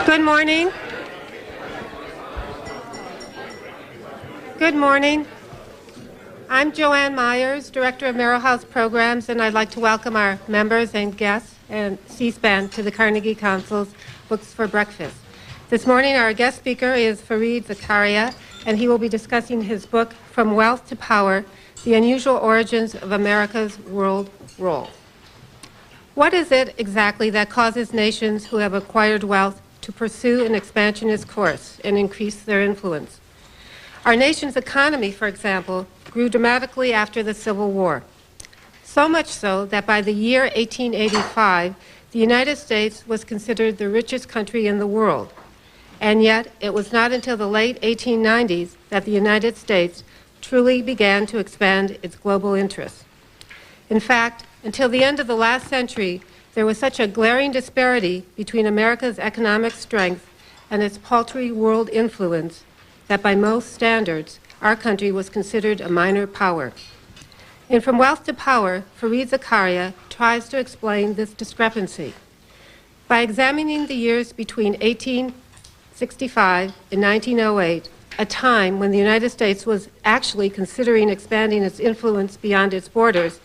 Good morning. Good morning. I'm Joanne Myers, Director of Merrill House Programs, and I'd like to welcome our members and guests and C-SPAN to the Carnegie Council's Books for Breakfast. This morning, our guest speaker is Fareed Zakaria, and he will be discussing his book, From Wealth to Power, The Unusual Origins of America's World Role. What is it exactly that causes nations who have acquired wealth to pursue an expansionist course and increase their influence? Our nation's economy, for example, grew dramatically after the Civil War. So much so that by the year 1885, the United States was considered the richest country in the world. And yet, it was not until the late 1890s that the United States truly began to expand its global interests. In fact, until the end of the last century, there was such a glaring disparity between America's economic strength and its paltry world influence that by most standards, our country was considered a minor power. And From Wealth to Power, Fareed Zakaria tries to explain this discrepancy. By examining the years between 1865 and 1908, a time when the United States was actually considering expanding its influence beyond its borders,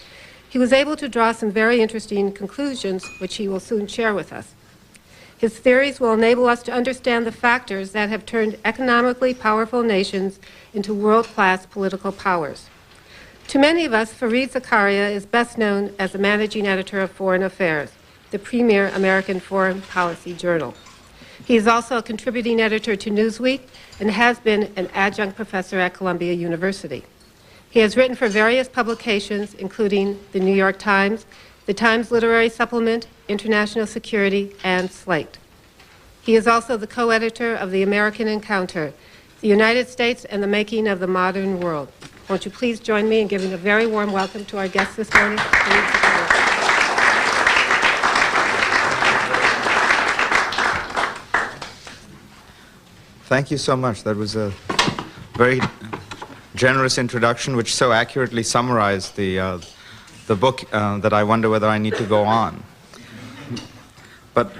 he was able to draw some very interesting conclusions, which he will soon share with us. His theories will enable us to understand the factors that have turned economically powerful nations into world-class political powers. To many of us, Fareed Zakaria is best known as the managing editor of Foreign Affairs, the premier American foreign policy journal. He is also a contributing editor to Newsweek and has been an adjunct professor at Columbia University. He has written for various publications, including the New York Times, the Times Literary Supplement, International Security, and Slate. He is also the co-editor of The American Encounter, The United States and the Making of the Modern World. Won't you please join me in giving a very warm welcome to our guests this morning? Thank you so much. That was a very generous introduction, which so accurately summarized the book that I wonder whether I need to go on. But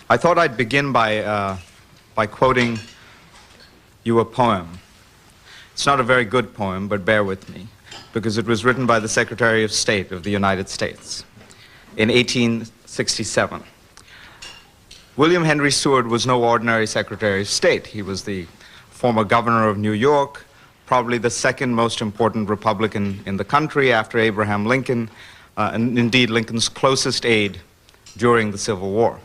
I thought I'd begin by quoting you a poem. It's not a very good poem, but bear with me, because it was written by the Secretary of State of the United States in 1867. William Henry Seward was no ordinary Secretary of State. He was the former governor of New York, probably the second most important Republican in the country after Abraham Lincoln, and indeed Lincoln's closest aide during the Civil War.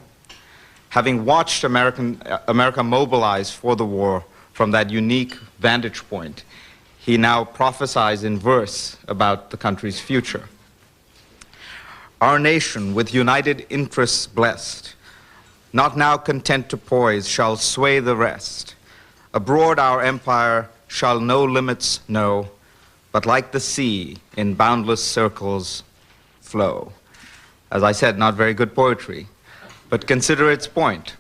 Having watched America mobilize for the war from that unique vantage point, he now prophesies in verse about the country's future. Our nation, with united interests blessed, not now content to poise, shall sway the rest. Abroad our empire shall no limits know, but like the sea in boundless circles flow. As I said, not very good poetry, but consider its point.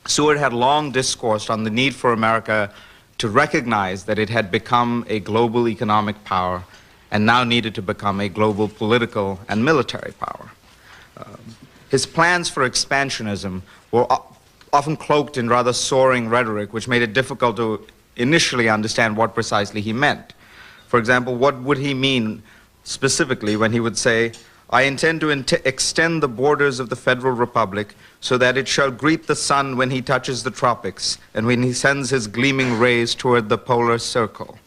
Seward had long discoursed on the need for America to recognize that it had become a global economic power and now needed to become a global political and military power. His plans for expansionism were often cloaked in rather soaring rhetoric, which made it difficult to initially understand what precisely he meant. For example, what would he mean specifically when he would say, I intend to extend the borders of the Federal Republic so that it shall greet the sun when he touches the tropics and when he sends his gleaming rays toward the polar circle?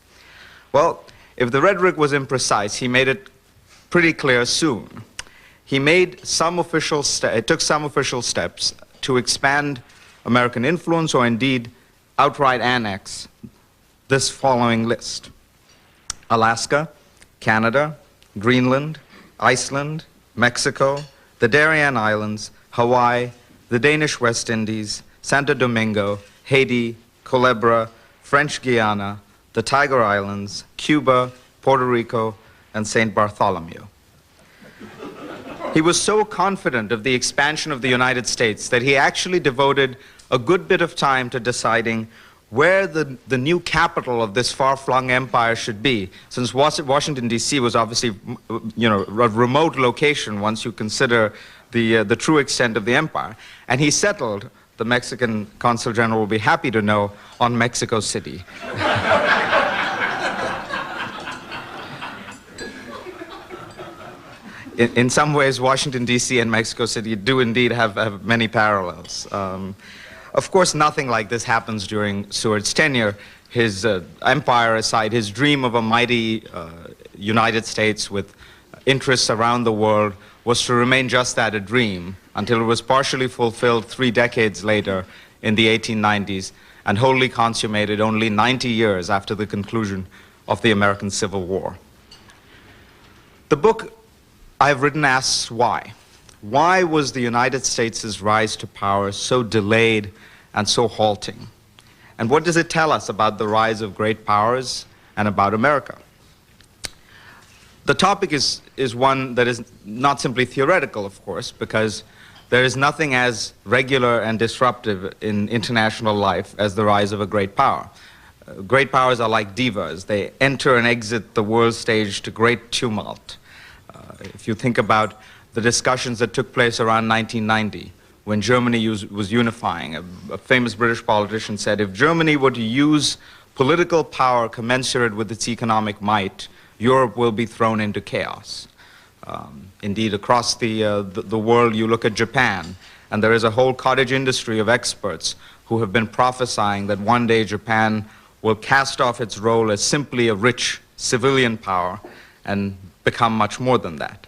Well, if the rhetoric was imprecise, he made it pretty clear soon. He made some official took some official steps to expand American influence, or indeed outright annex this following list: Alaska, Canada, Greenland, Iceland, Mexico, the Darien Islands, Hawaii, the Danish West Indies, Santo Domingo, Haiti, Culebra, French Guiana, the Tiger Islands, Cuba, Puerto Rico, and St. Bartholomew. He was so confident of the expansion of the United States that he actually devoted a good bit of time to deciding where the new capital of this far-flung empire should be, since Washington, D.C. was obviously, a remote location once you consider the true extent of the empire. And he settled the Mexican Consul General will be happy to know, on Mexico City. In some ways, Washington, D.C. and Mexico City do indeed have many parallels. Of course, nothing like this happens during Seward's tenure. His empire aside, his dream of a mighty United States with interests around the world was to remain just that, a dream, until it was partially fulfilled 3 decades later in the 1890s and wholly consummated only 90 years after the conclusion of the American Civil War. The book I've written asks why. Why was the United States' rise to power so delayed and so halting? And what does it tell us about the rise of great powers and about America? The topic is one that is not simply theoretical, of course, because there is nothing as regular and disruptive in international life as the rise of a great power. Great powers are like divas. They enter and exit the world stage to great tumult. If you think about the discussions that took place around 1990, when Germany was unifying, a famous British politician said, if Germany were to use political power commensurate with its economic might, Europe will be thrown into chaos. Indeed, across the world, you look at Japan, and there is a whole cottage industry of experts who have been prophesying that one day Japan will cast off its role as simply a rich civilian power and become much more than that.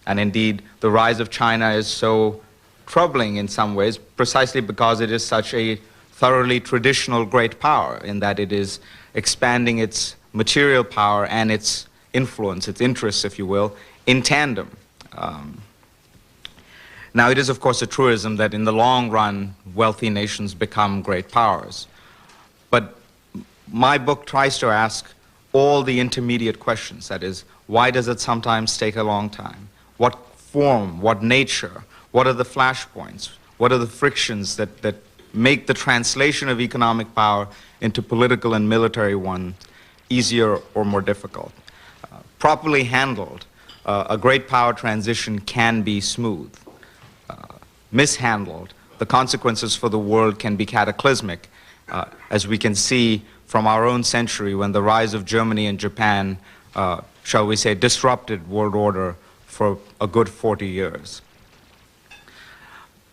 And indeed, the rise of China is so troubling in some ways precisely because it is such a thoroughly traditional great power in that it is expanding its material power and its influence, its interests, if you will, in tandem. Now, it is, of course, a truism that in the long run, wealthy nations become great powers. But my book tries to ask all the intermediate questions. That is, why does it sometimes take a long time? What form, what nature, what are the flashpoints? What are the frictions that make the translation of economic power into political and military one easier or more difficult? Properly handled, a great power transition can be smooth. Mishandled, the consequences for the world can be cataclysmic, as we can see from our own century when the rise of Germany and Japan, shall we say, disrupted world order for a good 40 years.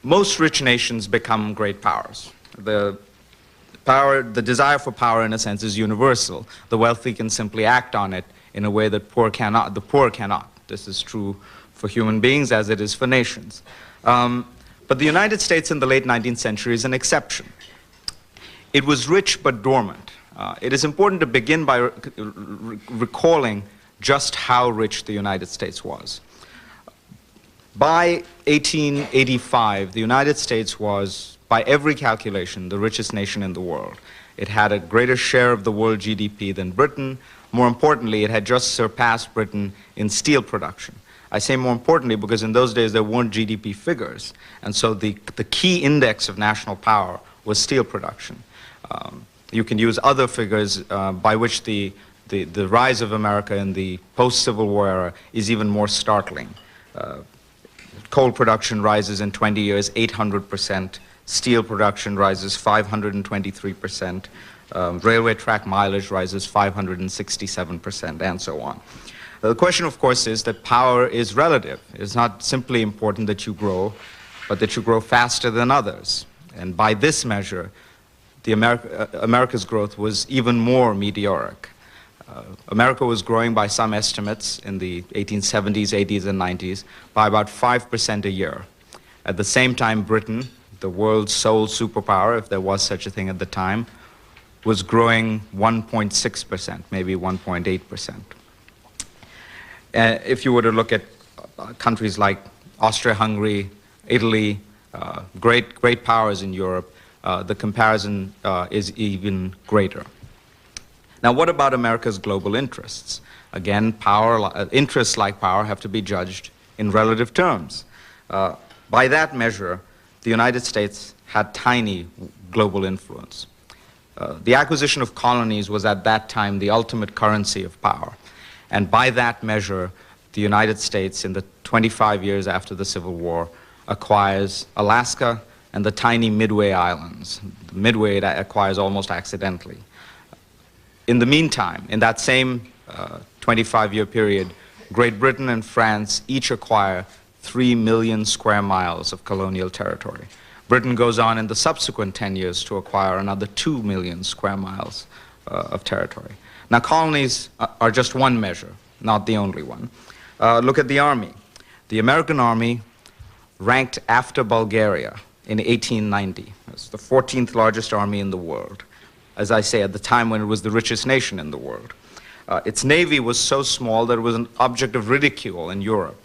Most rich nations become great powers. The desire for power, in a sense, is universal. The wealthy can simply act on it in a way that the poor cannot. This is true for human beings as it is for nations. But the United States in the late 19th century is an exception. It was rich but dormant. It is important to begin by recalling just how rich the United States was. By 1885, the United States was, by every calculation, the richest nation in the world. It had a greater share of the world GDP than Britain. More importantly, it had just surpassed Britain in steel production. I say more importantly because in those days there weren't GDP figures, and so the key index of national power was steel production. You can use other figures by which the rise of America in the post-Civil War era is even more startling. Coal production rises in 20 years 800%, steel production rises 523%, railway track mileage rises 567%, and so on. The question, of course, is that power is relative. It's not simply important that you grow, but that you grow faster than others. And by this measure, America's growth was even more meteoric. America was growing by some estimates in the 1870s, 80s, and 90s by about 5% a year. At the same time, Britain, the world's sole superpower, if there was such a thing at the time, was growing 1.6%, maybe 1.8%. If you were to look at countries like Austria-Hungary, Italy, great powers in Europe, the comparison is even greater. Now, what about America's global interests? Again, interests like power have to be judged in relative terms. By that measure, the United States had tiny global influence. The acquisition of colonies was at that time the ultimate currency of power. And by that measure, the United States, in the 25 years after the Civil War, acquires Alaska and the tiny Midway Islands. Midway it acquires almost accidentally. In the meantime, in that same 25-year period, Great Britain and France each acquire 3 million square miles of colonial territory. Britain goes on in the subsequent 10 years to acquire another 2 million square miles of territory. Now, colonies are just one measure, not the only one. Look at the Army. The American Army ranked after Bulgaria in 1890. It's the 14th largest army in the world, as I say, at the time when it was the richest nation in the world. Its navy was so small that it was an object of ridicule in Europe.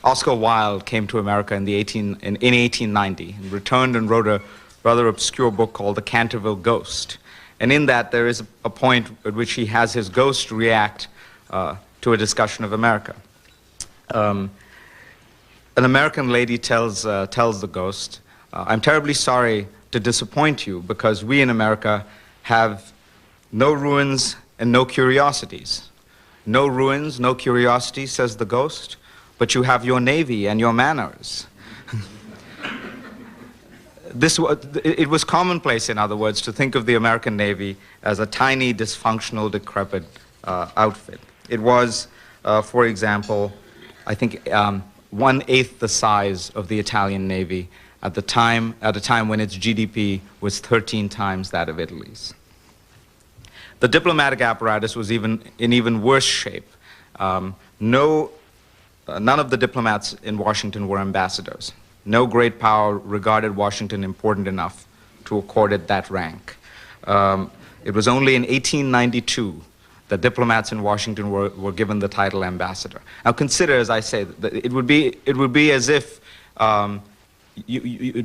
Oscar Wilde came to America in 1890 and returned and wrote a rather obscure book called The Canterville Ghost. And in that, there is a point at which he has his ghost react to a discussion of America. An American lady tells the ghost, "I'm terribly sorry to disappoint you because we in America have no ruins and no curiosities." "No ruins, no curiosities," says the ghost, "but you have your navy and your manners." It was commonplace, in other words, to think of the American Navy as a tiny, dysfunctional, decrepit outfit. It was, for example, I think 1/8 the size of the Italian Navy at a time when its GDP was 13 times that of Italy's. The diplomatic apparatus was in even worse shape. None of the diplomats in Washington were ambassadors. No great power regarded Washington important enough to accord it that rank. It was only in 1892 that diplomats in Washington were given the title ambassador. Now consider, as I say, that it would be as if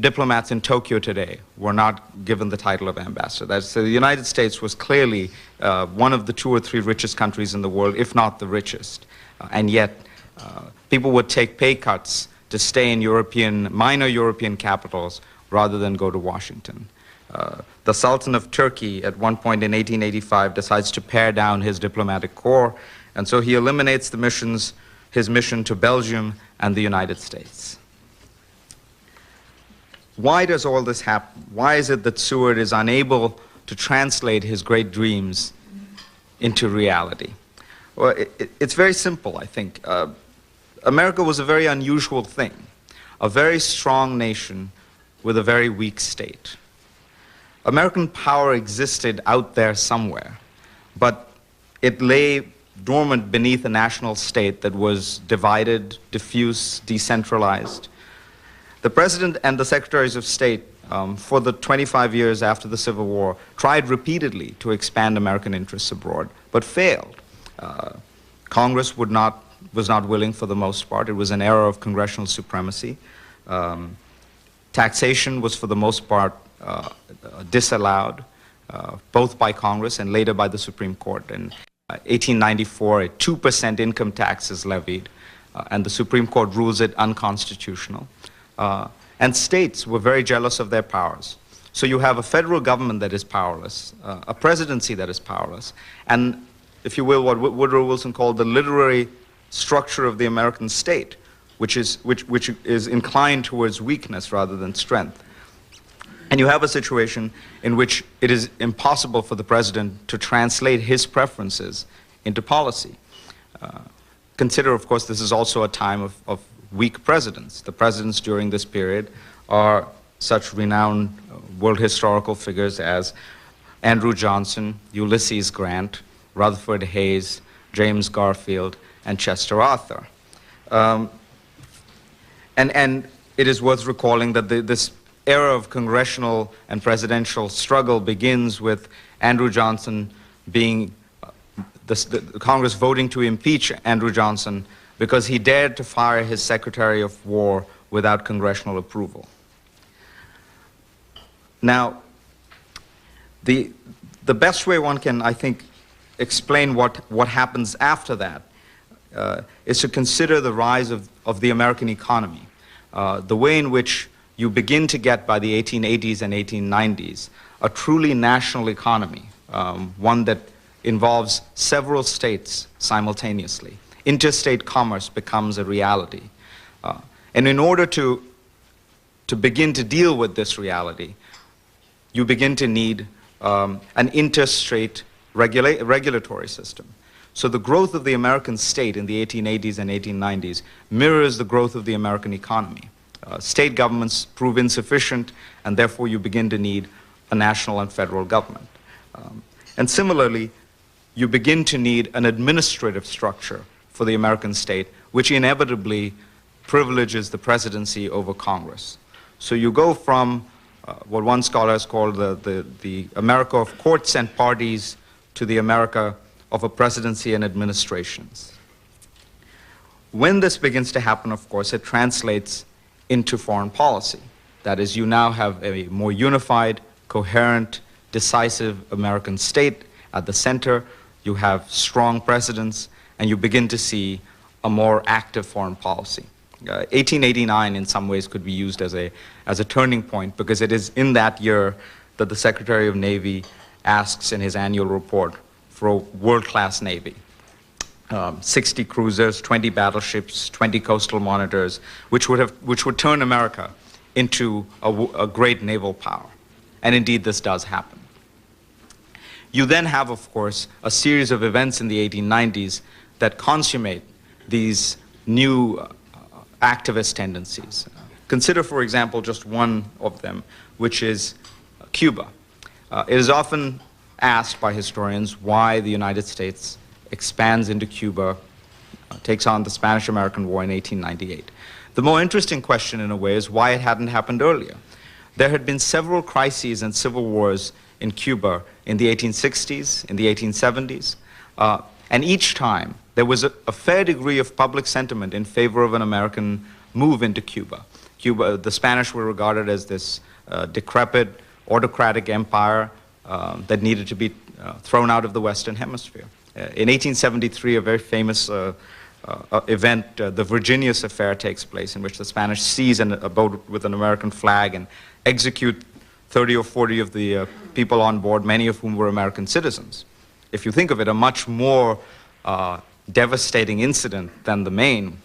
diplomats in Tokyo today were not given the title of ambassador. So the United States was clearly one of the 2 or 3 richest countries in the world, if not the richest. And yet people would take pay cuts to stay in minor European capitals rather than go to Washington. The Sultan of Turkey, at one point in 1885, decides to pare down his diplomatic corps, and so he eliminates his mission to Belgium and the United States. Why does all this happen? Why is it that Seward is unable to translate his great dreams into reality? Well, it's very simple, I think. America was a very unusual thing, a very strong nation with a very weak state. American power existed out there somewhere, but it lay dormant beneath a national state that was divided, diffuse, decentralized. The President and the Secretaries of State, for the 25 years after the Civil War, tried repeatedly to expand American interests abroad, but failed. Congress was not willing for the most part. It was an era of congressional supremacy. Taxation was for the most part disallowed, both by Congress and later by the Supreme Court. In 1894, a 2% income tax is levied, and the Supreme Court rules it unconstitutional. And states were very jealous of their powers. So you have a federal government that is powerless, a presidency that is powerless, and, if you will, what Woodrow Wilson called the literary structure of the American state, which is inclined towards weakness rather than strength. And you have a situation in which it is impossible for the president to translate his preferences into policy. Consider, of course, this is also a time of weak presidents. The presidents during this period are such renowned world historical figures as Andrew Johnson, Ulysses Grant, Rutherford Hayes, James Garfield, and Chester Arthur. And it is worth recalling that this era of congressional and presidential struggle begins with Andrew Johnson being, the Congress voting to impeach Andrew Johnson because he dared to fire his Secretary of War without congressional approval. Now, the best way one can, I think, explain what happens after that is to consider the rise of the American economy, the way in which you begin to get, by the 1880s and 1890s, a truly national economy, one that involves several states simultaneously. Interstate commerce becomes a reality. And in order to to begin to deal with this reality, you begin to need an interstate regulatory system. So the growth of the American state in the 1880s and 1890s mirrors the growth of the American economy. State governments prove insufficient, and therefore you begin to need a national and federal government. And similarly, you begin to need an administrative structure for the American state, which inevitably privileges the presidency over Congress. So you go from what one scholar has called the America of courts and parties to the America of a presidency and administrations. When this begins to happen, of course, it translates into foreign policy. That is, you now have a more unified, coherent, decisive American state at the center. You have strong presidents, and you begin to see a more active foreign policy. 1889 in some ways could be used as a turning point, because it is in that year that the Secretary of Navy asks in his annual report for a world-class Navy. 60 cruisers, 20 battleships, 20 coastal monitors, which would turn America into a great naval power. And indeed, this does happen. You then have, of course, a series of events in the 1890s that consummate these new activist tendencies. Consider, for example, just one of them, which is Cuba. It is often asked by historians why the United States expands into Cuba, takes on the Spanish-American War in 1898. The more interesting question, in a way, is why it hadn't happened earlier. There had been several crises and civil wars in Cuba in the 1860s, in the 1870s, and each time there was a fair degree of public sentiment in favor of an American move into Cuba. The Spanish were regarded as this decrepit, autocratic empire that needed to be thrown out of the Western Hemisphere. In 1873, a very famous event, the Virginius Affair, takes place, in which the Spanish seize a boat with an American flag and execute 30 or 40 of the people on board, many of whom were American citizens. If you think of it, a much more devastating incident than the Maine,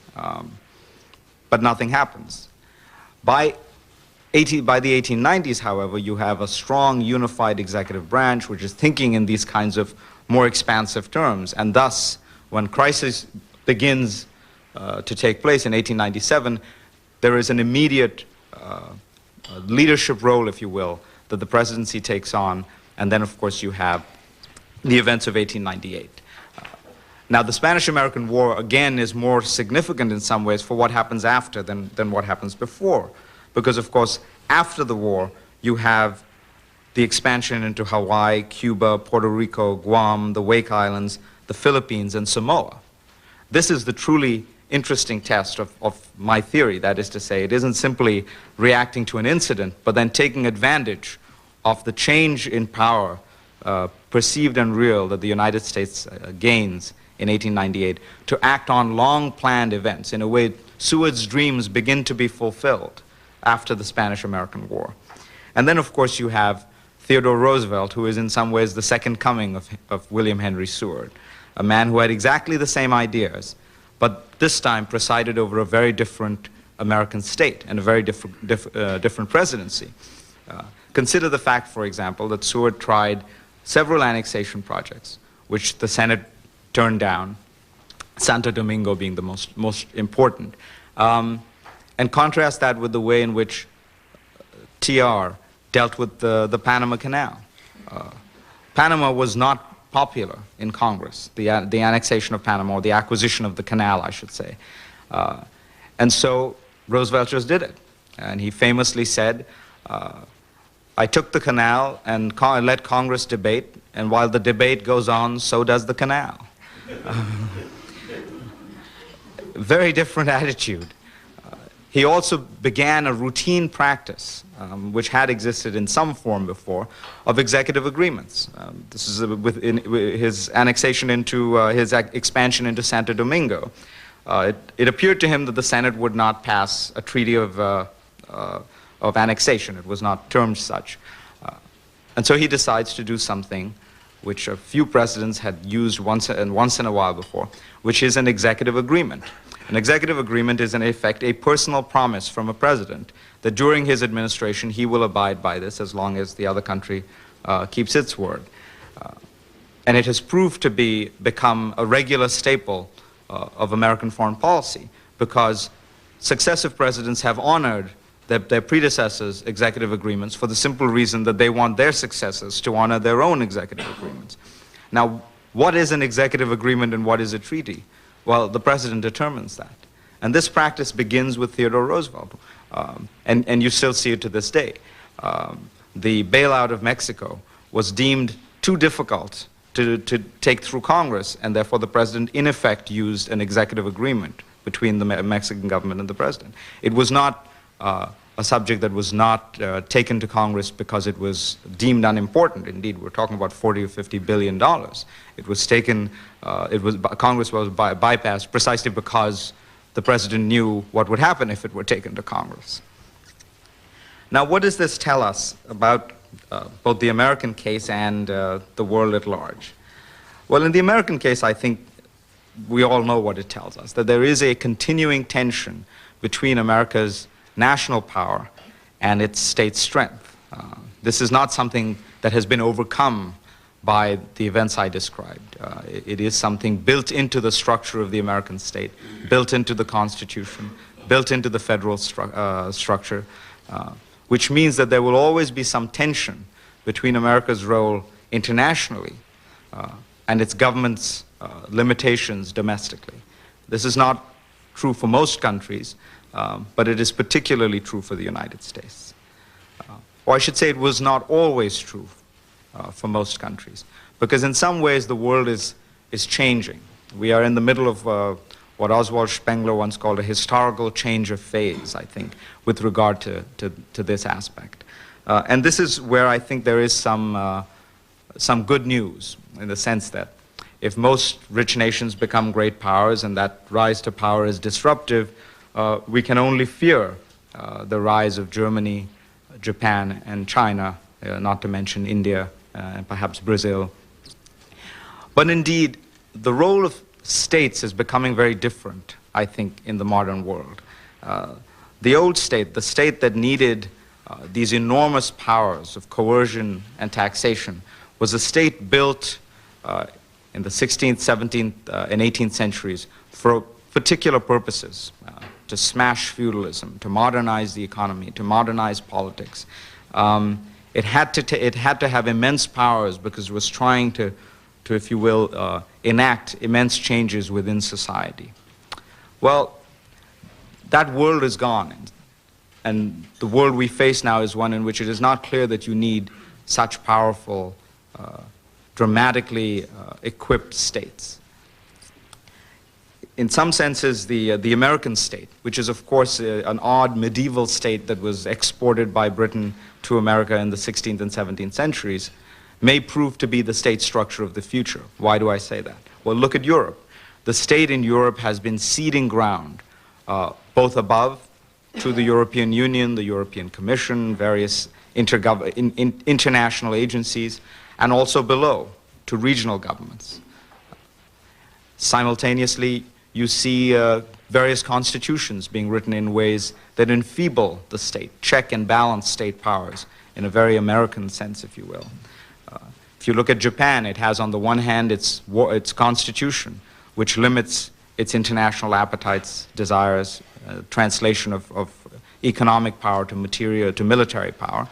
but nothing happens. By the 1890s, however, you have a strong, unified executive branch which is thinking in these kinds of more expansive terms, and thus, when crisis begins to take place in 1897, there is an immediate leadership role, if you will, that the presidency takes on, and then, of course, you have the events of 1898. Now, the Spanish-American War, again, is more significant in some ways for what happens after than what happens before. Because, of course, after the war, you have the expansion into Hawaii, Cuba, Puerto Rico, Guam, the Wake Islands, the Philippines, and Samoa. This is the truly interesting test of my theory. That is to say, it isn't simply reacting to an incident, but then taking advantage of the change in power, perceived and real, that the United States gains in 1898 to act on long-planned events. In a way, Seward's dreams begin to be fulfilled after the Spanish-American War. And then, of course, you have Theodore Roosevelt, who is in some ways the second coming of William Henry Seward, a man who had exactly the same ideas, but this time presided over a very different American state and a very different presidency. Consider the fact, for example, that Seward tried several annexation projects, which the Senate turned down, Santo Domingo being the most important. And contrast that with the way in which TR dealt with the Panama Canal. Panama was not popular in Congress, the annexation of Panama, or the acquisition of the canal, I should say. And so Roosevelt just did it. And he famously said, I took the canal and let Congress debate, and while the debate goes on, so does the canal. Very different attitude. He also began a routine practice, which had existed in some form before, of executive agreements. This is with his annexation into, his expansion into Santo Domingo. It appeared to him that the Senate would not pass a treaty of annexation. It was not termed such. And so he decides to do something which a few presidents had used once in a while before, which is an executive agreement. An executive agreement is in effect a personal promise from a president that during his administration he will abide by this as long as the other country keeps its word. And it has proved to become a regular staple of American foreign policy because successive presidents have honored their predecessors' executive agreements for the simple reason that they want their successors to honor their own executive agreements. Now, what is an executive agreement and what is a treaty? Well, the president determines that. And this practice begins with Theodore Roosevelt, and you still see it to this day. The bailout of Mexico was deemed too difficult to take through Congress, and therefore the president in effect used an executive agreement between the Mexican government and the president. It was not a subject that was not taken to Congress because it was deemed unimportant. Indeed, we're talking about $40 or $50 billion. It was taken, Congress was bypassed precisely because the president knew what would happen if it were taken to Congress. Now, what does this tell us about both the American case and the world at large? Well, in the American case, I think we all know what it tells us, that there is a continuing tension between America's national power and its state strength. This is not something that has been overcome by the events I described. It is something built into the structure of the American state, built into the Constitution, built into the federal structure, which means that there will always be some tension between America's role internationally and its government's limitations domestically. This is not true for most countries, but it is particularly true for the United States. Or I should say it was not always true for most countries, because in some ways the world is changing. We are in the middle of what Oswald Spengler once called a historical change of phase, I think, with regard to this aspect. And this is where I think there is some good news, in the sense that if most rich nations become great powers and that rise to power is disruptive, we can only fear the rise of Germany, Japan, and China, not to mention India and perhaps Brazil. But indeed, the role of states is becoming very different, I think, in the modern world. The old state, the state that needed these enormous powers of coercion and taxation, was a state built in the 16th, 17th, and 18th centuries for particular purposes, to smash feudalism, to modernize the economy, to modernize politics. It had to have immense powers because it was trying to if you will, enact immense changes within society. Well, that world is gone, and the world we face now is one in which it is not clear that you need such powerful, dramatically equipped states. In some senses, the American state, which is of course an odd medieval state that was exported by Britain to America in the 16th and 17th centuries, may prove to be the state structure of the future. Why do I say that? Well, look at Europe. The state in Europe has been ceding ground, both above to the European Union, the European Commission, various international agencies, and also below to regional governments. Simultaneously, you see various constitutions being written in ways that enfeeble the state, check and balance state powers in a very American sense, if you will. If you look at Japan, it has on the one hand its constitution, which limits its international appetites, desires, translation of economic power to military power.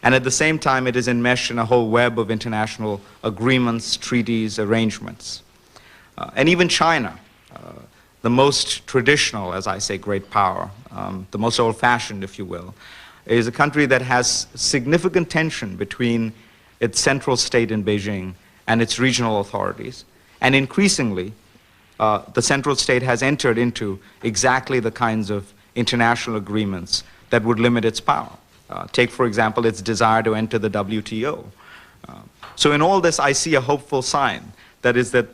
And at the same time, it is enmeshed in a whole web of international agreements, treaties, arrangements. And even China, the most traditional, as I say, great power, the most old-fashioned, if you will, is a country that has significant tension between its central state in Beijing and its regional authorities. And increasingly, the central state has entered into exactly the kinds of international agreements that would limit its power. Take, for example, its desire to enter the WTO. So in all this, I see a hopeful sign. That is that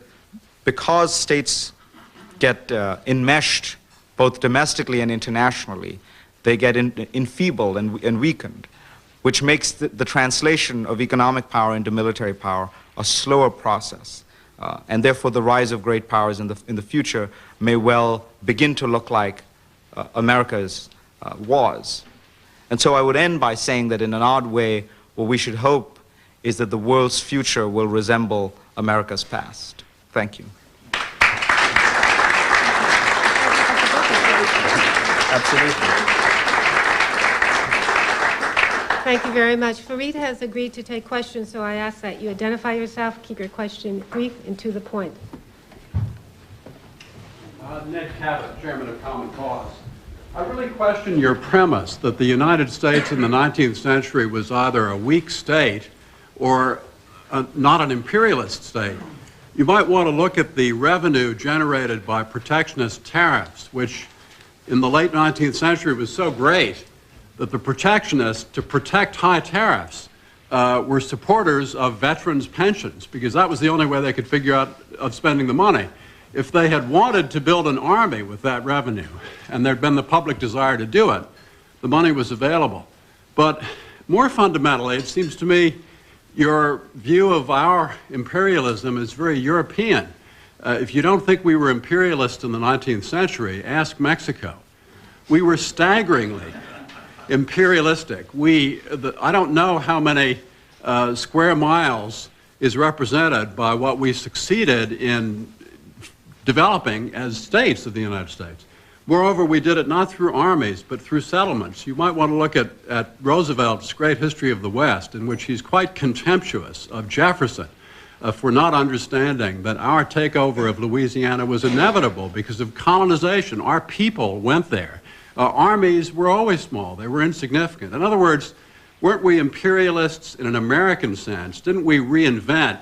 because states get enmeshed both domestically and internationally, they get enfeebled and weakened, which makes the translation of economic power into military power a slower process. And therefore, the rise of great powers in the future may well begin to look like America's was. And so I would end by saying that in an odd way, what we should hope is that the world's future will resemble America's past. Thank you. Absolutely. Thank you very much. Fareed has agreed to take questions, so I ask that you identify yourself, keep your question brief and to the point. Ned Cabot, Chairman of Common Cause. I really question your premise that the United States in the 19th century was either a weak state or not an imperialist state. You might want to look at the revenue generated by protectionist tariffs, which in the late 19th century was so great that the protectionists, to protect high tariffs, were supporters of veterans' pensions, because that was the only way they could figure out of spending the money. If they had wanted to build an army with that revenue, and there'd been the public desire to do it, the money was available. But more fundamentally, it seems to me, your view of our imperialism is very European. If you don't think we were imperialists in the 19th century, ask Mexico. We were staggeringly imperialistic. I don't know how many square miles is represented by what we succeeded in developing as states of the United States. Moreover, we did it not through armies, but through settlements. You might want to look at Roosevelt's Great History of the West, in which he's quite contemptuous of Jefferson for not understanding that our takeover of Louisiana was inevitable because of colonization. Our people went there. Armies were always small. They were insignificant. In other words, weren't we imperialists in an American sense? Didn't we reinvent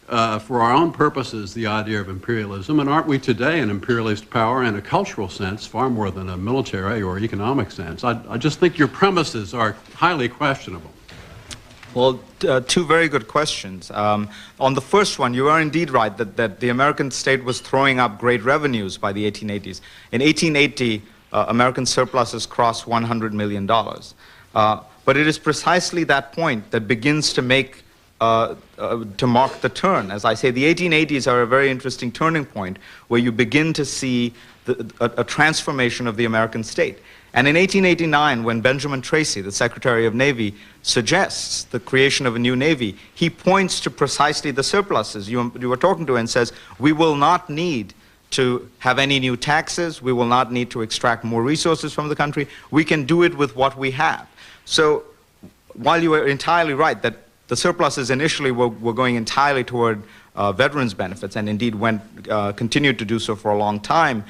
for our own purposes the idea of imperialism? And aren't we today an imperialist power in a cultural sense, far more than a military or economic sense? I just think your premises are highly questionable. Well, two very good questions. On the first one, you are indeed right that the American state was throwing up great revenues by the 1880s. In 1880, American surpluses crossed $100 million. But it is precisely that point that begins to make to mark the turn. As I say, the 1880s are a very interesting turning point where you begin to see a transformation of the American state. And in 1889, when Benjamin Tracy, the Secretary of Navy, suggests the creation of a new Navy, he points to precisely the surpluses you were talking to and says, we will not need to have any new taxes, we will not need to extract more resources from the country, we can do it with what we have. So while you are entirely right that the surpluses initially were going entirely toward veterans' benefits, and indeed continued to do so for a long time,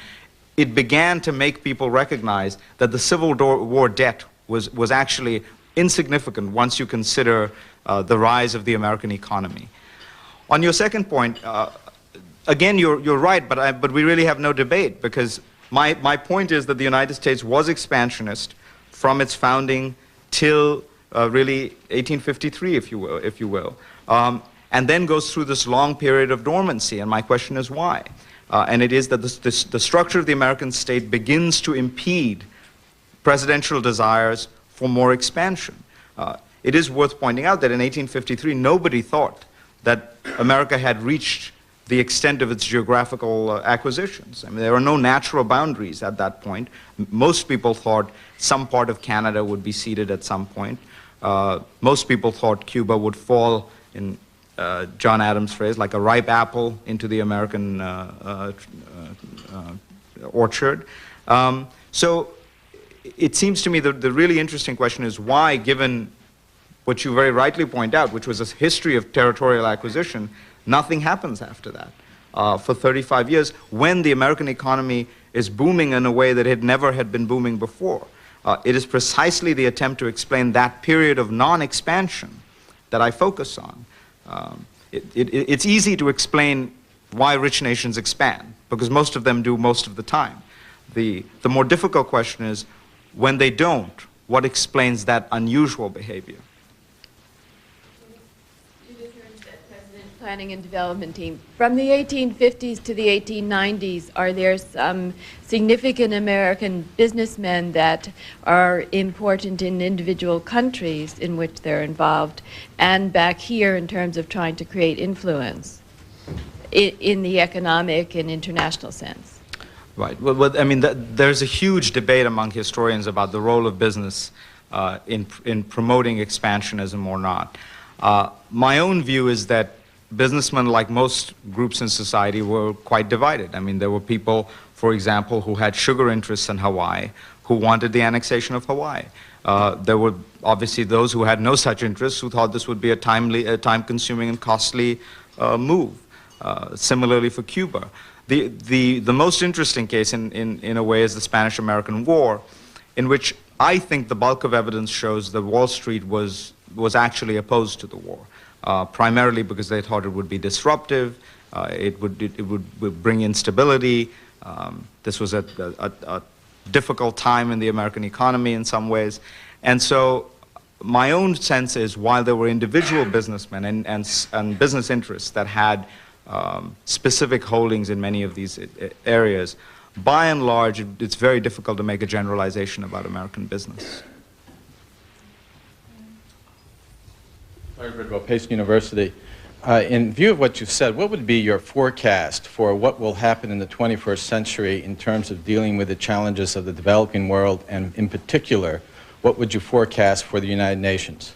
it began to make people recognize that the Civil War debt was actually insignificant once you consider the rise of the American economy. On your second point, again, you're right, but we really have no debate, because my point is that the United States was expansionist from its founding till really 1853, if you will, and then goes through this long period of dormancy. And my question is why? And it is that the structure of the American state begins to impede presidential desires for more expansion. It is worth pointing out that in 1853, nobody thought that America had reached the extent of its geographical acquisitions. I mean, there were no natural boundaries at that point. Most people thought some part of Canada would be ceded at some point. Most people thought Cuba would fall, in John Adams' phrase, like a ripe apple into the American orchard. So it seems to me that the really interesting question is why, given what you very rightly point out, which was a history of territorial acquisition, nothing happens after that for 35 years when the American economy is booming in a way that it never had been booming before. It is precisely the attempt to explain that period of non-expansion that I focus on. It's easy to explain why rich nations expand, because most of them do most of the time. The more difficult question is, when they don't, what explains that unusual behavior? Planning and Development Team. From the 1850s to the 1890s, are there some significant American businessmen that are important in individual countries in which they're involved, and back here in terms of trying to create influence? in the economic and international sense. Right. Well, I mean, there's a huge debate among historians about the role of business in promoting expansionism or not. My own view is that businessmen, like most groups in society, were quite divided. I mean, there were people, for example, who had sugar interests in Hawaii, who wanted the annexation of Hawaii. There were obviously those who had no such interests, who thought this would be a time-consuming and costly move. Similarly for Cuba. The most interesting case, in a way, is the Spanish-American War, in which I think the bulk of evidence shows that Wall Street was actually opposed to the war, primarily because they thought it would be disruptive, it would bring instability. This was a difficult time in the American economy in some ways. And so my own sense is, while there were individual businessmen and business interests that had specific holdings in many of these areas, by and large, it's very difficult to make a generalization about American business. Larry Bridwell, Pace University. In view of what you've said, what would be your forecast for what will happen in the 21st century in terms of dealing with the challenges of the developing world, and in particular, what would you forecast for the United Nations?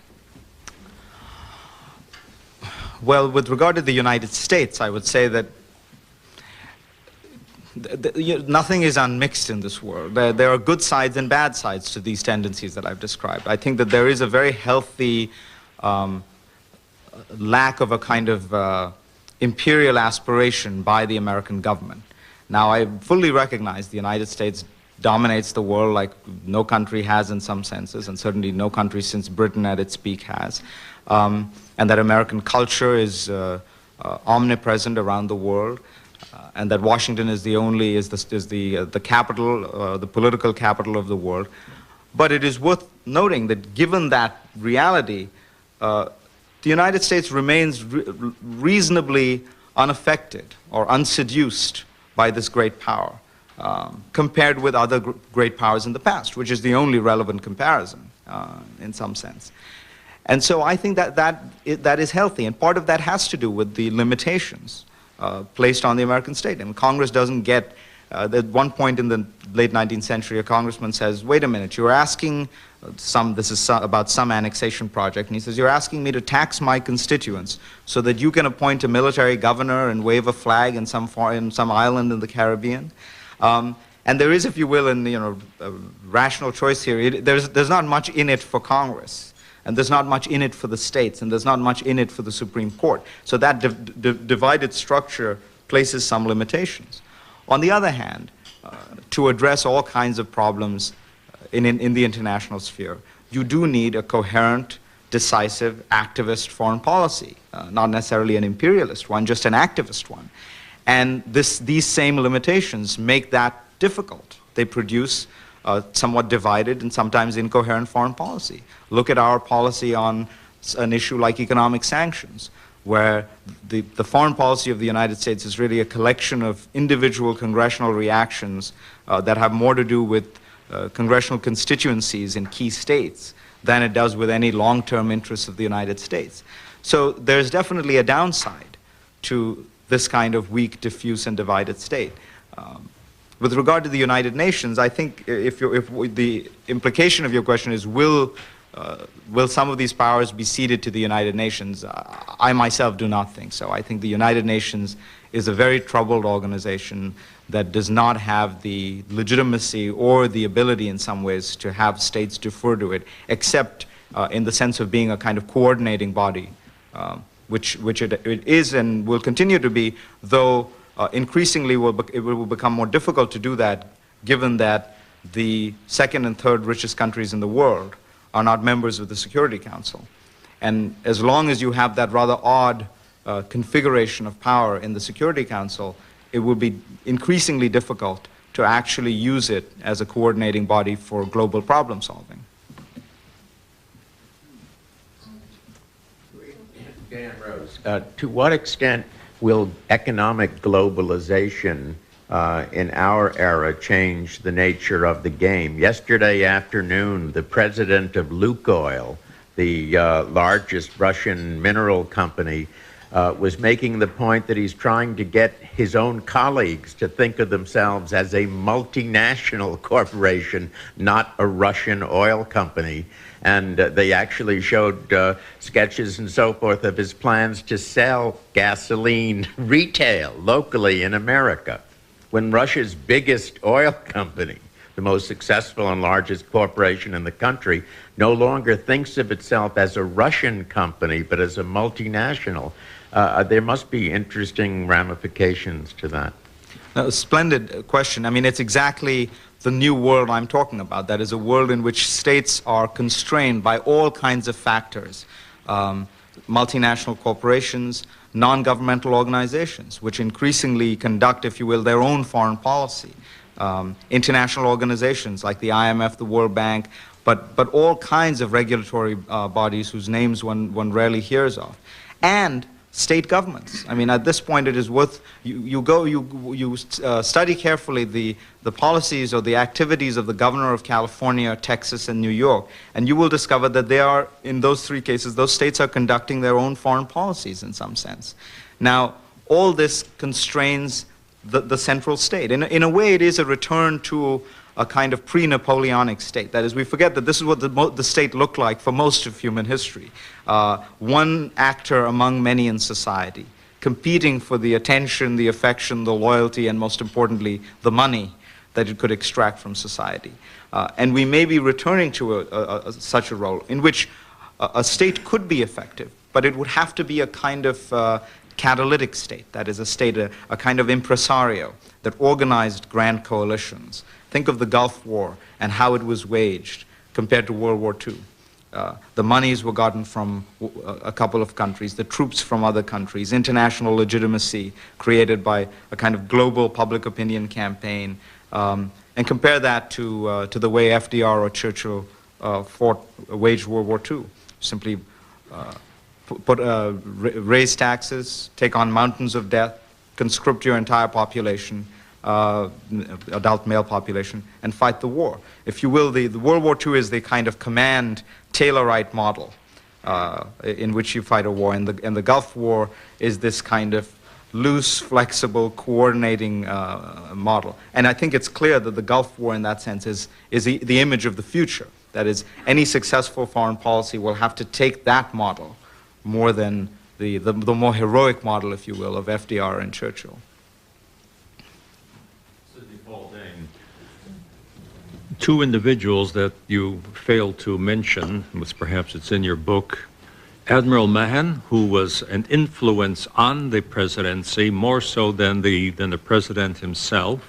Well, with regard to the United States, I would say that nothing is unmixed in this world. There are good sides and bad sides to these tendencies that I've described. I think that there is a very healthy lack of a kind of imperial aspiration by the American government. Now, I fully recognize the United States dominates the world like no country has in some senses, and certainly no country since Britain at its peak has. And that American culture is omnipresent around the world, and that Washington is the capital, the political capital of the world. But it is worth noting that given that reality, the United States remains reasonably unaffected or unseduced by this great power, compared with other great powers in the past, which is the only relevant comparison in some sense. And so I think that is healthy, and part of that has to do with the limitations placed on the American state. And Congress doesn't get, at one point in the late 19th century, a congressman says, wait a minute, you're asking about some annexation project, and he says, you're asking me to tax my constituents so that you can appoint a military governor and wave a flag in some island in the Caribbean. And there is, if you will, a rational choice here. There's not much in it for Congress. And there's not much in it for the states, and there's not much in it for the Supreme Court. So that divided structure places some limitations. On the other hand, to address all kinds of problems in the international sphere, you do need a coherent, decisive, activist foreign policy, not necessarily an imperialist one, just an activist one. And these same limitations make that difficult. They produce somewhat divided and sometimes incoherent foreign policy. Look at our policy on an issue like economic sanctions, where the foreign policy of the United States is really a collection of individual congressional reactions that have more to do with congressional constituencies in key states than it does with any long-term interests of the United States. So there's definitely a downside to this kind of weak, diffuse, and divided state. With regard to the United Nations, I think if the implication of your question is, will some of these powers be ceded to the United Nations? I myself do not think so. I think the United Nations is a very troubled organization that does not have the legitimacy or the ability in some ways to have states defer to it, except in the sense of being a kind of coordinating body, which it is and will continue to be, though increasingly it will become more difficult to do that, given that the second and third richest countries in the world are not members of the Security Council. And as long as you have that rather odd configuration of power in the Security Council, it will be increasingly difficult to actually use it as a coordinating body for global problem solving. Dan Rose, to what extent will economic globalization in our era change the nature of the game? Yesterday afternoon, the president of Lukoil, the largest Russian mineral company, was making the point that he's trying to get his own colleagues to think of themselves as a multinational corporation, not a Russian oil company. And they actually showed sketches and so forth of his plans to sell gasoline retail locally in America. When Russia's biggest oil company, the most successful and largest corporation in the country, no longer thinks of itself as a Russian company, but as a multinational, there must be interesting ramifications to that. A splendid question. I mean, it's exactly the new world I'm talking about. That is a world in which states are constrained by all kinds of factors. Multinational corporations, non-governmental organizations, which increasingly conduct, if you will, their own foreign policy. International organizations like the IMF, the World Bank, but all kinds of regulatory bodies whose names one rarely hears of. And state governments. I mean, at this point, it is worth, you study carefully the policies or the activities of the governor of California, Texas, and New York, and you will discover that they are, in those three cases, those states are conducting their own foreign policies in some sense. Now, all this constrains the central state. In a way, it is a return to a kind of pre-Napoleonic state. That is, we forget that this is what the state looked like for most of human history. One actor among many in society, competing for the attention, the affection, the loyalty, and most importantly, the money that it could extract from society. And we may be returning to such a role in which a state could be effective, but it would have to be a kind of catalytic state, that is a state, a kind of impresario that organized grand coalitions. Think of the Gulf War and how it was waged compared to World War II. The monies were gotten from a couple of countries, the troops from other countries, international legitimacy created by a kind of global public opinion campaign. And compare that to the way FDR or Churchill waged World War II. Simply raise taxes, take on mountains of debt, conscript your entire population, adult male population, and fight the war. If you will, the World War II is the kind of command Taylorite model in which you fight a war, and the Gulf War is this kind of loose, flexible, coordinating model. And I think it's clear that the Gulf War in that sense is the image of the future. That is, any successful foreign policy will have to take that model more than the more heroic model, if you will, of FDR and Churchill. Sidney Paulding, two individuals that you failed to mention, perhaps it's in your book, Admiral Mahan, who was an influence on the presidency more so than the president himself.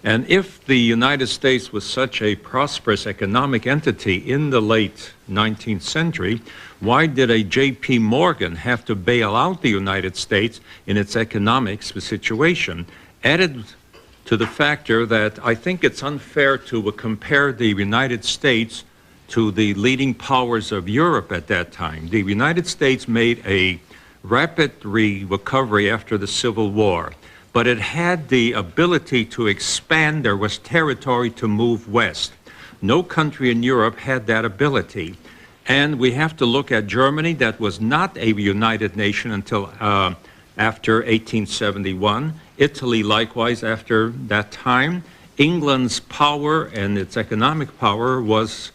And if the United States was such a prosperous economic entity in the late 19th century, why did a J.P. Morgan have to bail out the United States in its economic situation? Added to the factor that I think it's unfair to compare the United States to the leading powers of Europe at that time. The United States made a rapid recovery after the Civil War, but it had the ability to expand. There was territory to move west. No country in Europe had that ability. And we have to look at Germany, that was not a united nation until after 1871. Italy, likewise, after that time. England's power and its economic power was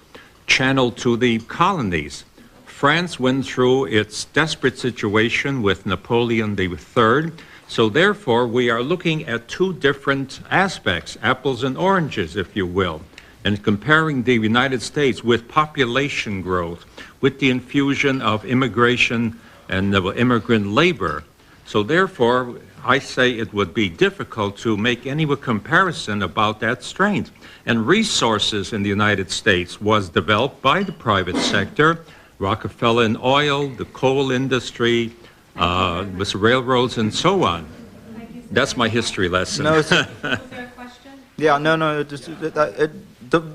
channeled to the colonies. France went through its desperate situation with Napoleon III. So therefore, we are looking at two different aspects, apples and oranges, if you will, and comparing the United States with population growth, with the infusion of immigration and immigrant labor. So therefore, I say it would be difficult to make any comparison about that strength. And resources in the United States was developed by the private sector, Rockefeller and oil, the coal industry, with railroads and so on. That's my history lesson. No, Was there a question? yeah, no.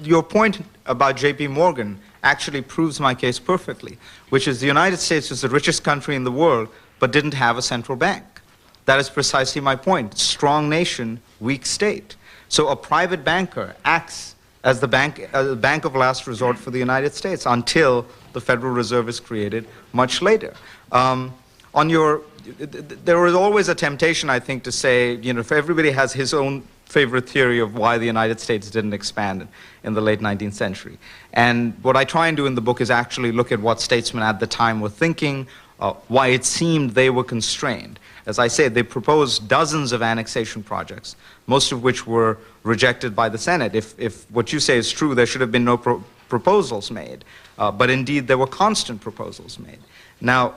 Your point about J.P. Morgan actually proves my case perfectly, which is the United States was the richest country in the world, but didn't have a central bank. That is precisely my point. Strong nation, weak state. So a private banker acts as the bank of last resort for the United States until the Federal Reserve is created much later. on your, there was always a temptation, I think, to say, you know, if everybody has his own favorite theory of why the United States didn't expand in the late 19th century. And what I try and do in the book is actually look at what statesmen at the time were thinking, why it seemed they were constrained. As I say, they proposed dozens of annexation projects, most of which were rejected by the Senate. If what you say is true, there should have been no proposals made. But indeed, there were constant proposals made. Now,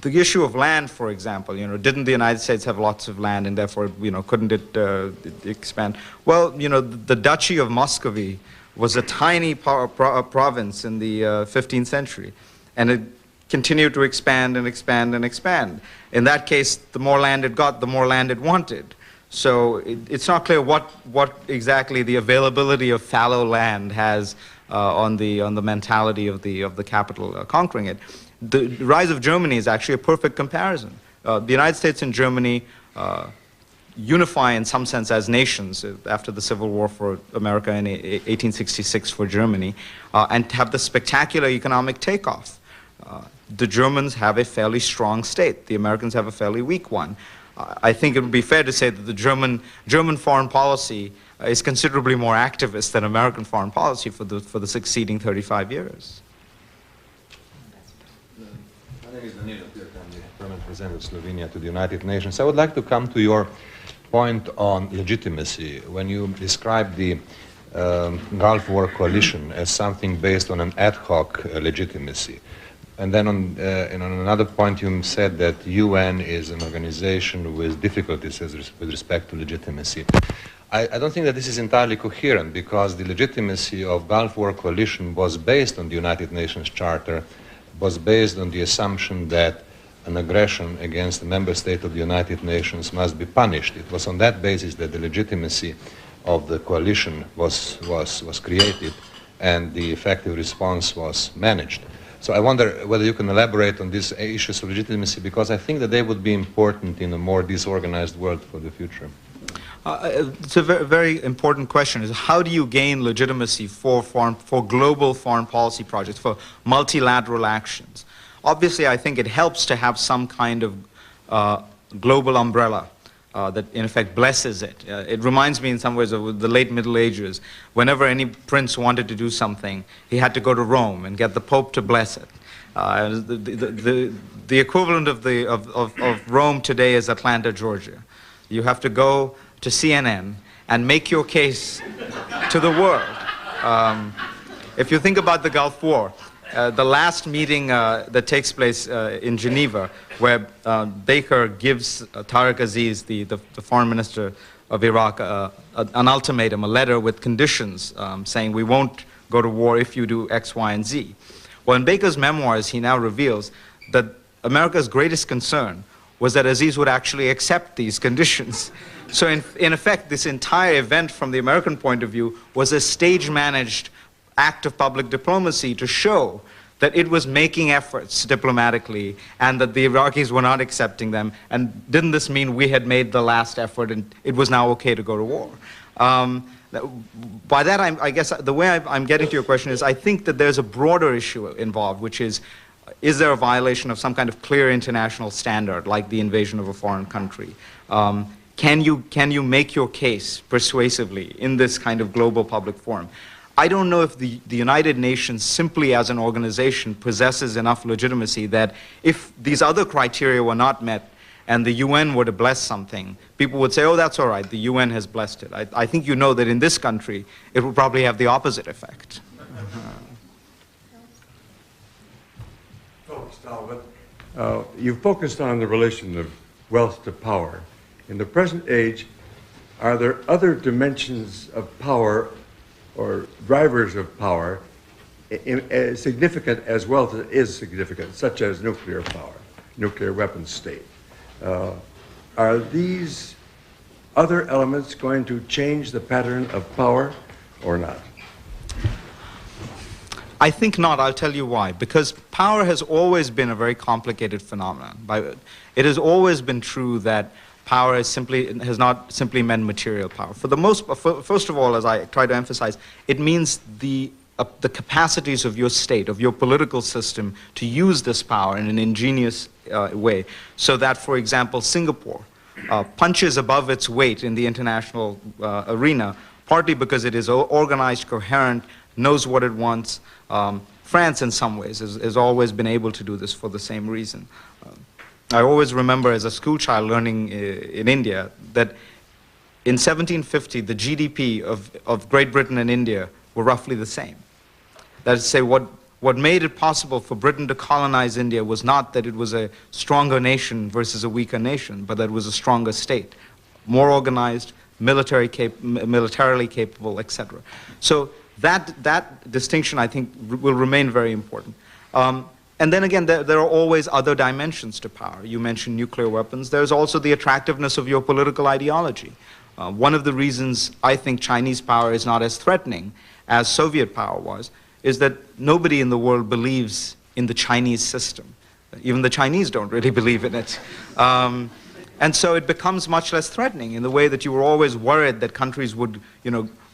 the issue of land, for example, you know, didn't the United States have lots of land and therefore, you know, couldn't it expand? Well, you know, the Duchy of Muscovy was a tiny province in the 15th century, and it continued to expand and expand and expand. In that case, the more land it got, the more land it wanted. So it's not clear what exactly the availability of fallow land has on the mentality of the capital conquering it. The rise of Germany is actually a perfect comparison. The United States and Germany unify in some sense as nations after the Civil War for America in 1866 for Germany, and have the spectacular economic takeoff. The Germans have a fairly strong state. The Americans have a fairly weak one. I think it would be fair to say that the German foreign policy is considerably more activist than American foreign policy for the succeeding 35 years. My name is Danilo Pirk. I'm the permanent representative of Slovenia to the United Nations. I would like to come to your point on legitimacy. When you describe the Gulf War coalition as something based on an ad hoc legitimacy, and then on another point you said that UN is an organization with difficulties with respect to legitimacy. I don't think that this is entirely coherent, because the legitimacy of Gulf War coalition was based on the United Nations Charter, was based on the assumption that an aggression against a member state of the United Nations must be punished. It was on that basis that the legitimacy of the coalition was created and the effective response was managed. So I wonder whether you can elaborate on these issues of legitimacy, because I think that they would be important in a more disorganized world for the future. It's a very important question, is how do you gain legitimacy for global foreign policy projects, for multilateral actions? Obviously, I think it helps to have some kind of global umbrella that in effect blesses it. It reminds me in some ways of the late Middle Ages. Whenever any prince wanted to do something, he had to go to Rome and get the Pope to bless it. The equivalent of Rome today is Atlanta, Georgia. You have to go to CNN and make your case to the world. If you think about the Gulf War, the last meeting that takes place in Geneva, where Baker gives Tariq Aziz, the foreign minister of Iraq, an ultimatum, a letter with conditions saying we won't go to war if you do X, Y, and Z. Well, in Baker's memoirs, he now reveals that America's greatest concern was that Aziz would actually accept these conditions. So in effect, this entire event from the American point of view was a stage-managed act of public diplomacy to show that it was making efforts diplomatically and that the Iraqis were not accepting them. And didn't this mean we had made the last effort and it was now okay to go to war? By that, I guess the way I'm getting to your question is I think that there's a broader issue involved, which is there a violation of some kind of clear international standard, like the invasion of a foreign country? Can you make your case persuasively in this kind of global public forum? I don't know if the United Nations simply as an organization possesses enough legitimacy that if these other criteria were not met and the UN were to bless something, people would say, oh, that's all right, the UN has blessed it. I think you know that in this country, it will probably have the opposite effect. You've focused on the relation of wealth to power. In the present age, are there other dimensions of power or drivers of power as significant as wealth is significant, such as nuclear power, nuclear weapons state? Are these other elements going to change the pattern of power or not? I think not. I'll tell you why. Because power has always been a very complicated phenomenon. It has always been true that power has not simply meant material power. For the most, first of all, as I try to emphasize, it means the the capacities of your state, of your political system, to use this power in an ingenious way. So that, for example, Singapore punches above its weight in the international arena, partly because it is organized, coherent, knows what it wants. France, in some ways, has always been able to do this for the same reason. I always remember as a school child learning in India that in 1750, the GDP of Great Britain and India were roughly the same. That is to say, what made it possible for Britain to colonize India was not that it was a stronger nation versus a weaker nation, but that it was a stronger state, more organized, militarily capable, etc. So that distinction, I think, will remain very important. And then again, there are always other dimensions to power. You mentioned nuclear weapons. There's also the attractiveness of your political ideology. One of the reasons I think Chinese power is not as threatening as Soviet power was is that nobody in the world believes in the Chinese system. Even the Chinese don't really believe in it. And so it becomes much less threatening in the way that you were always worried that countries would,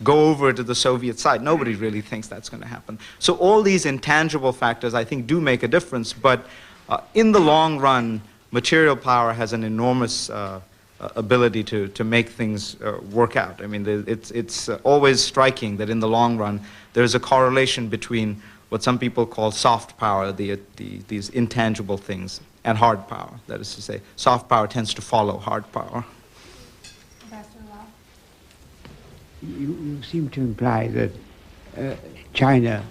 go over to the Soviet side. Nobody really thinks that's going to happen. So all these intangible factors, I think, do make a difference. But in the long run, material power has an enormous ability to make things work out. I mean, it's always striking that in the long run, there's a correlation between what some people call soft power, these intangible things, and hard power. That is to say, soft power tends to follow hard power. You seem to imply that China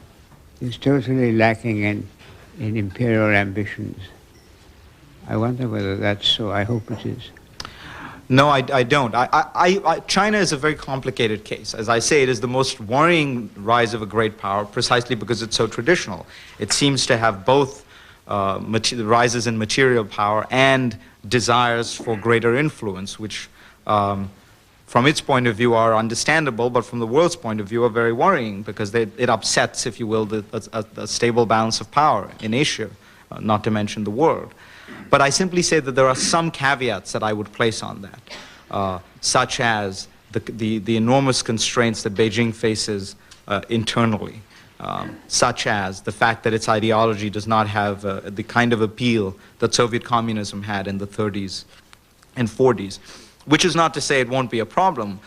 is totally lacking in imperial ambitions. I wonder whether that's so. I hope it is. No, I don't. China is a very complicated case. As I say, it is the most worrying rise of a great power precisely because it's so traditional. It seems to have both rises in material power and desires for greater influence, which from its point of view are understandable, but from the world's point of view are very worrying because it upsets, if you will, the stable balance of power in Asia, not to mention the world. But I simply say that there are some caveats that I would place on that, such as the enormous constraints that Beijing faces internally, such as the fact that its ideology does not have the kind of appeal that Soviet communism had in the 30s and 40s, which is not to say it won't be a problem.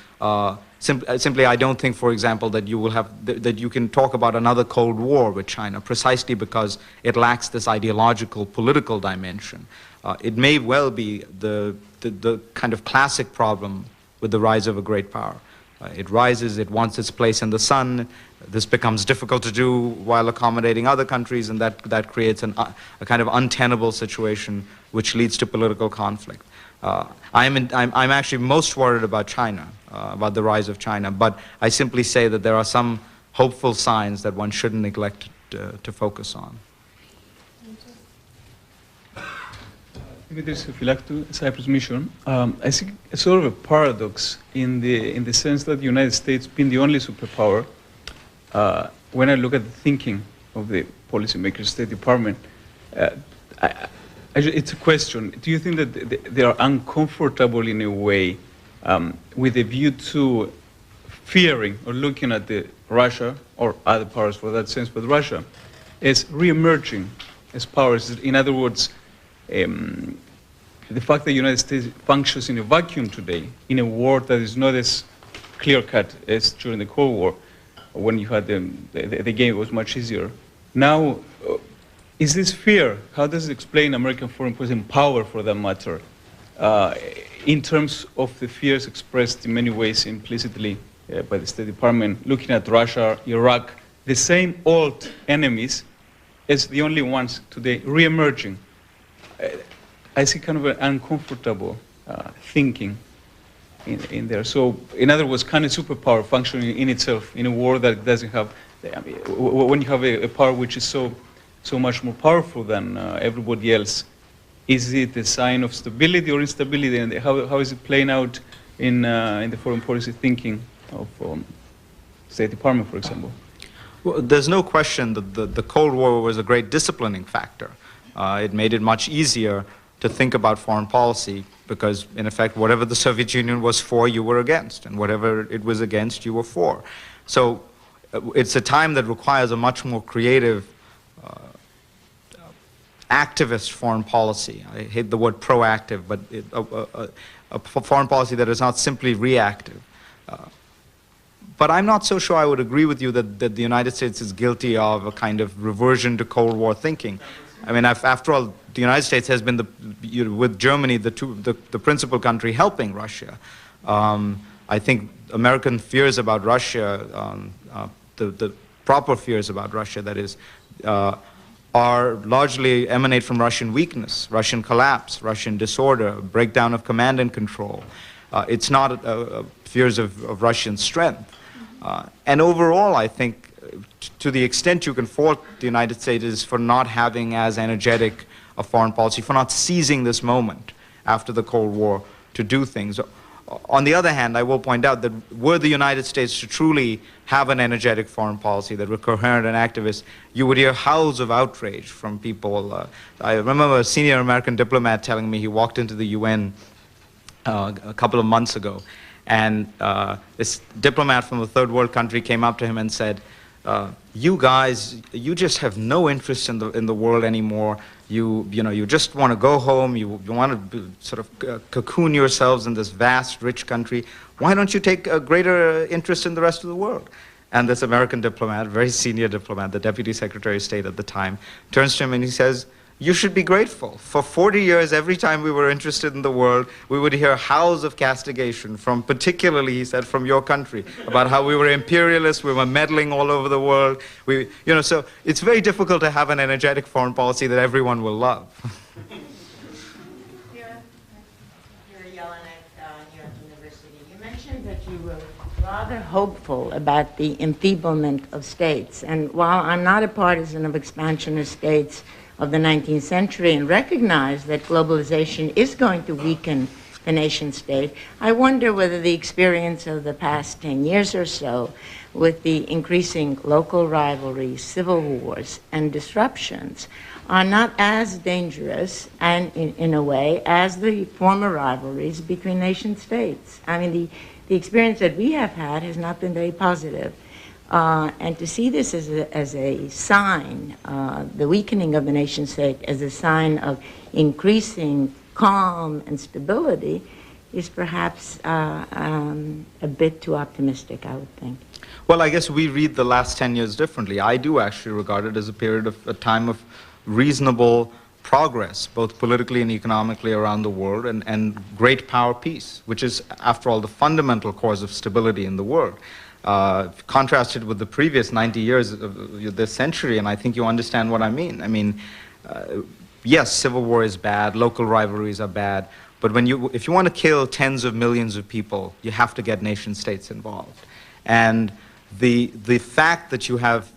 Simply, I don't think, for example, that you can talk about another Cold War with China precisely because it lacks this ideological, political dimension. It may well be the kind of classic problem with the rise of a great power. It rises, it wants its place in the sun. This becomes difficult to do while accommodating other countries, and that creates a kind of untenable situation which leads to political conflict. I'm actually most worried about China, about the rise of China, but I simply say that there are some hopeful signs that one shouldn't neglect to focus on. Dimitris Phylaktou, Cyprus Mission. I see a sort of a paradox in the sense that the United States, being the only superpower, when I look at the thinking of the policymakers, State Department, it's a question. Do you think that they are uncomfortable in a way with a view to fearing or looking at the Russia or other powers for that sense, but Russia as re-emerging as powers? In other words, the fact that the United States functions in a vacuum today, in a war that is not as clear-cut as during the Cold War, when you had the game was much easier. Now, is this fear, how does it explain American foreign policy and power for that matter, in terms of the fears expressed in many ways implicitly by the State Department, looking at Russia, Iraq, the same old enemies as the only ones today re-emerging? I see kind of an uncomfortable thinking in there. So, in other words, kind of superpower functioning in itself in a war that doesn't have, I mean, when you have a power which is so much more powerful than everybody else, is it a sign of stability or instability? And how is it playing out in the foreign policy thinking of State Department, for example? Well, there's no question that the Cold War was a great disciplining factor. It made it much easier to think about foreign policy because, in effect, whatever the Soviet Union was for, you were against, and whatever it was against, you were for. So it's a time that requires a much more creative, activist foreign policy. I hate the word proactive, but a foreign policy that is not simply reactive. But I'm not so sure I would agree with you that the United States is guilty of a kind of reversion to Cold War thinking. I mean, after all, the United States has been, with Germany, the principal country helping Russia. I think American fears about Russia, the proper fears about Russia, that is, are largely emanate from Russian weakness, Russian collapse, Russian disorder, breakdown of command and control. It's not fears of Russian strength. And overall, I think, to the extent you can fault the United States is for not having as energetic a foreign policy, for not seizing this moment after the Cold War to do things. On the other hand, I will point out that were the United States to truly have an energetic foreign policy that were coherent and activist, you would hear howls of outrage from people. I remember a senior American diplomat telling me he walked into the UN a couple of months ago, and this diplomat from a third world country came up to him and said, you guys, you just have no interest in the world anymore. You just want to go home. You want to sort of cocoon yourselves in this vast, rich country. Why don't you take a greater interest in the rest of the world? And this American diplomat, very senior diplomat, the Deputy Secretary of State at the time, turns to him and he says, you should be grateful. For 40 years, every time we were interested in the world, we would hear howls of castigation from, particularly, he said, from your country, about how we were imperialists, we were meddling all over the world. So it's very difficult to have an energetic foreign policy that everyone will love. You're Yellen at New York University. You mentioned that you were rather hopeful about the enfeeblement of states. And while I'm not a partisan of expansionist states of the 19th century and recognize that globalization is going to weaken the nation state, I wonder whether the experience of the past 10 years or so with the increasing local rivalries, civil wars, and disruptions are not as dangerous and in a way as the former rivalries between nation states. I mean, the experience that we have had has not been very positive. And to see this as a sign, the weakening of the nation state as a sign of increasing calm and stability is perhaps a bit too optimistic, I would think. Well, I guess we read the last 10 years differently. I do actually regard it as a time of reasonable progress, both politically and economically around the world, and great power peace, which is, after all, the fundamental cause of stability in the world. Contrasted with the previous 90 years of this century, and I think you understand what I mean. I mean, yes, civil war is bad, local rivalries are bad, but if you want to kill tens of millions of people, you have to get nation states involved. And the fact that you have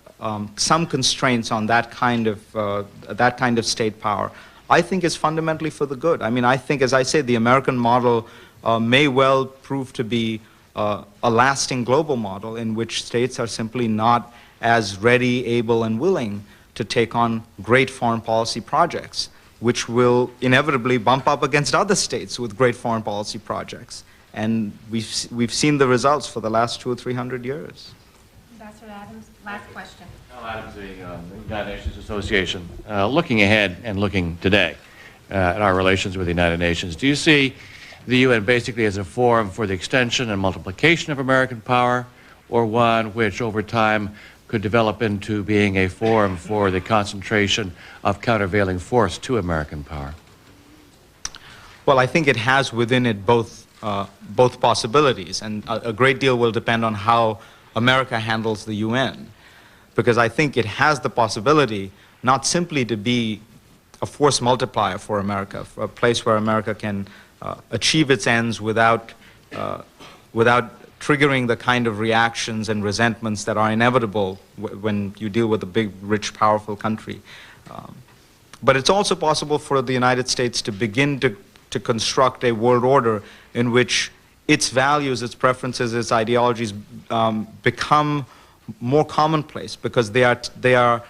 some constraints on that kind of state power, I think is fundamentally for the good. I mean, I think, as I say, the American model may well prove to be a lasting global model in which states are simply not as ready, able, and willing to take on great foreign policy projects, which will inevitably bump up against other states with great foreign policy projects. And we've seen the results for the last 200 or 300 years. Ambassador Adams, last question. Al Adams, the United Nations Association. Looking ahead and looking today at our relations with the United Nations, do you see the UN basically as a forum for the extension and multiplication of American power, or one which over time could develop into being a forum for the concentration of countervailing force to American power? Well, I think it has within it both possibilities, and a great deal will depend on how America handles the UN, because I think it has the possibility not simply to be a force multiplier for America, for a place where America can achieve its ends without triggering the kind of reactions and resentments that are inevitable when you deal with a big, rich, powerful country. But it's also possible for the United States to begin to construct a world order in which its values, its preferences, its ideologies become more commonplace because they are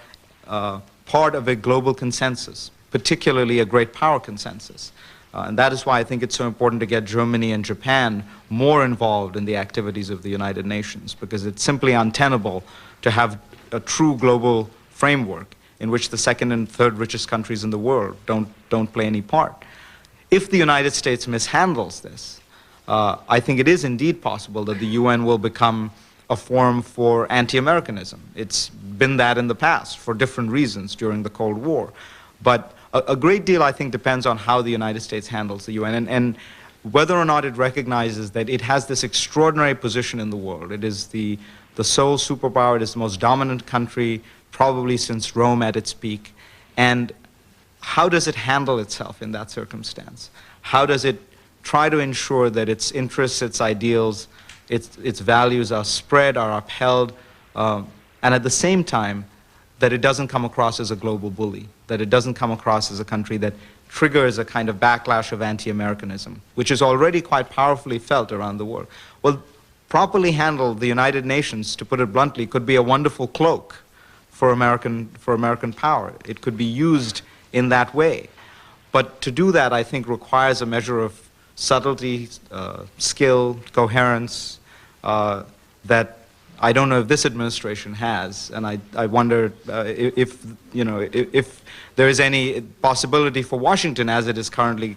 part of a global consensus, particularly a great power consensus. And that is why I think it's so important to get Germany and Japan more involved in the activities of the United Nations, because it's simply untenable to have a true global framework in which the second and third richest countries in the world don't play any part. If the United States mishandles this, I think it is indeed possible that the UN will become a forum for anti-Americanism. It's been that in the past for different reasons during the Cold War. But a great deal, I think, depends on how the United States handles the UN and whether or not it recognizes that it has this extraordinary position in the world. It is the sole superpower. It is the most dominant country probably since Rome at its peak. And how does it handle itself in that circumstance? How does it try to ensure that its interests, its ideals, its values are spread, are upheld, and at the same time, that it doesn't come across as a global bully, that it doesn't come across as a country that triggers a kind of backlash of anti-Americanism, which is already quite powerfully felt around the world. Well, properly handled, the United Nations, to put it bluntly, could be a wonderful cloak for American power. It could be used in that way. But to do that, I think, requires a measure of subtlety, skill, coherence, that I don't know if this administration has, and I wonder if there is any possibility for Washington, as it is currently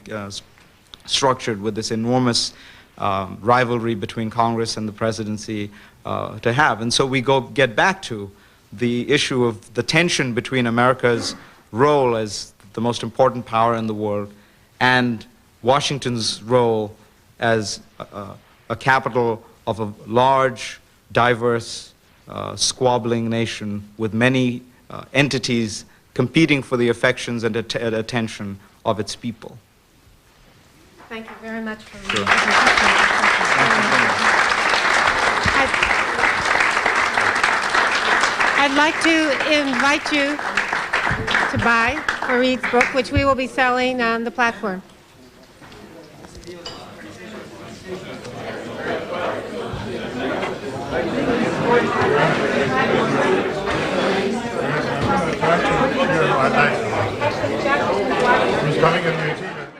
structured with this enormous rivalry between Congress and the presidency, to have. And so we get back to the issue of the tension between America's role as the most important power in the world and Washington's role as a capital of a large, diverse, squabbling nation with many entities competing for the affections and attention of its people. Thank you very much for Sure. I'd like to invite you to buy Fareed's book, which we will be selling on the platform. I'd like